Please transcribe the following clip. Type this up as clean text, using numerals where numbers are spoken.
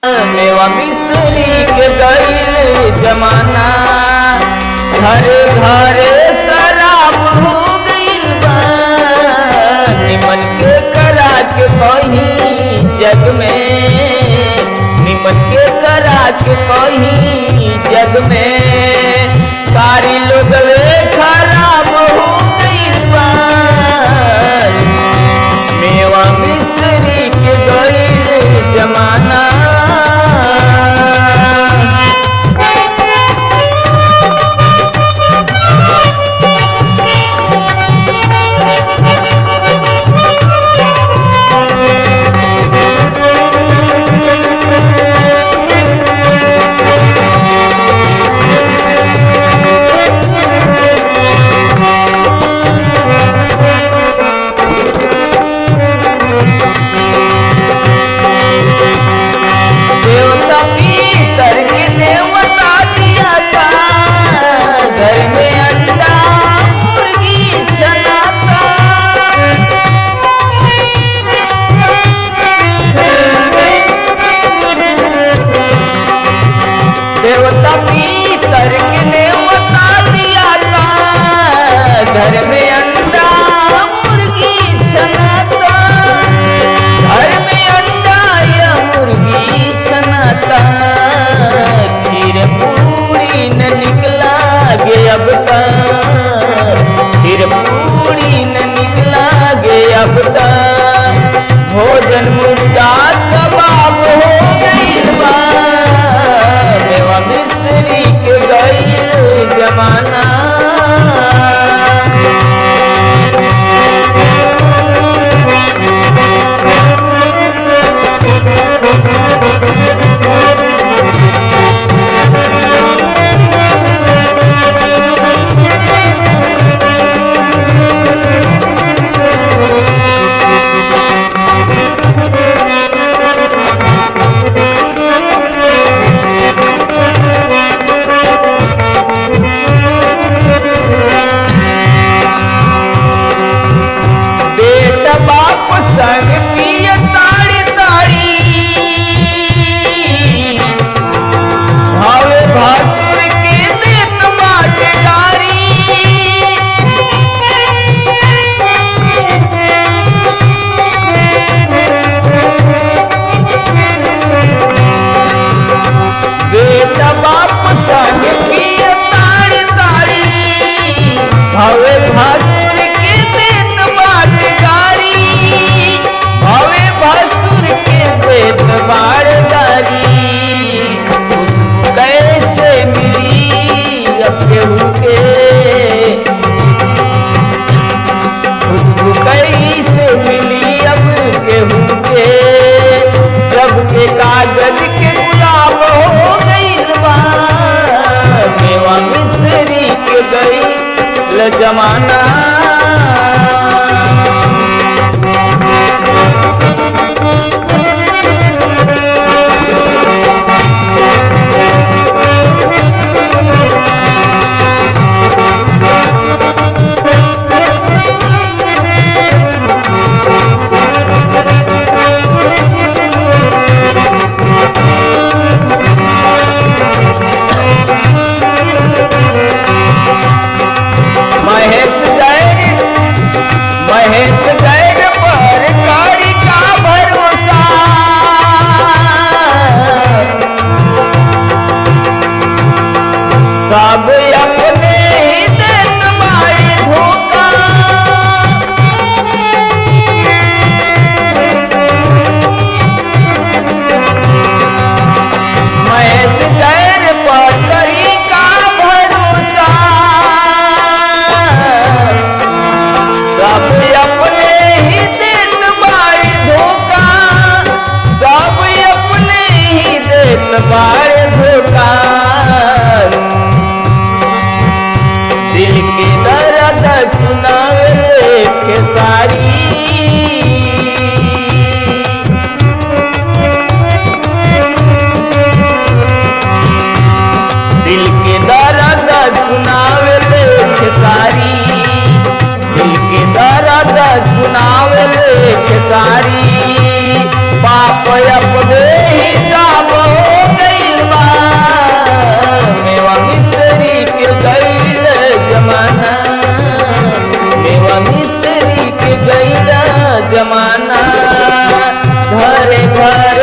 मेवा मिश्री के गईल जमाना, घरे घरे शराब हो गईल बा। निमन के करा के कहीं जग में, निमन के करा के कहीं जग में, सारी लोग खराब हो गईल बा। मेवा मिश्री के गईल जमाना। देवता पीतर के नेवता दिया था, घर में अंडा मुर्गी छनाता, घर में अंडा या मुर्गी छनाता। खीर पूरी न निकला गे अब तक, खीर पूरी न निकला गे अब तक, भोजन मुर्गा कबाब हो गई बा। मेवा मिश्री के गईल जमाना। संग पिय ताड़ी ताड़ी, भावे भासुर के देत बाटे गारी। बेटा बाप संग पिय ताड़ी ताड़ी, भावे भासुर के देत बाटे गारी। भावे भासुर के देत बाड़गारी, खुशबू कैसे मिली अब केहू के, खुशबू कैसे मिली अब केहू के, जब के कागज के गुलाब हो गईल बा। मेवा मिश्री के गईल जमाना। महेश गैर पर कारी का भरोसा, सब अपने ही देत बाड़े धोखा। महेश गैर पर कारी का भरोसा, सब अपने ही देत बाड़े धोखा, सब अपने ही देत बाड़े धोखा। दिल के दर्द सुनावे खेसारी, दिल के दर्द सुनावे खेसारी, दिल के दर्द सुनावे खेसारी। पाप अपने हिसाब हर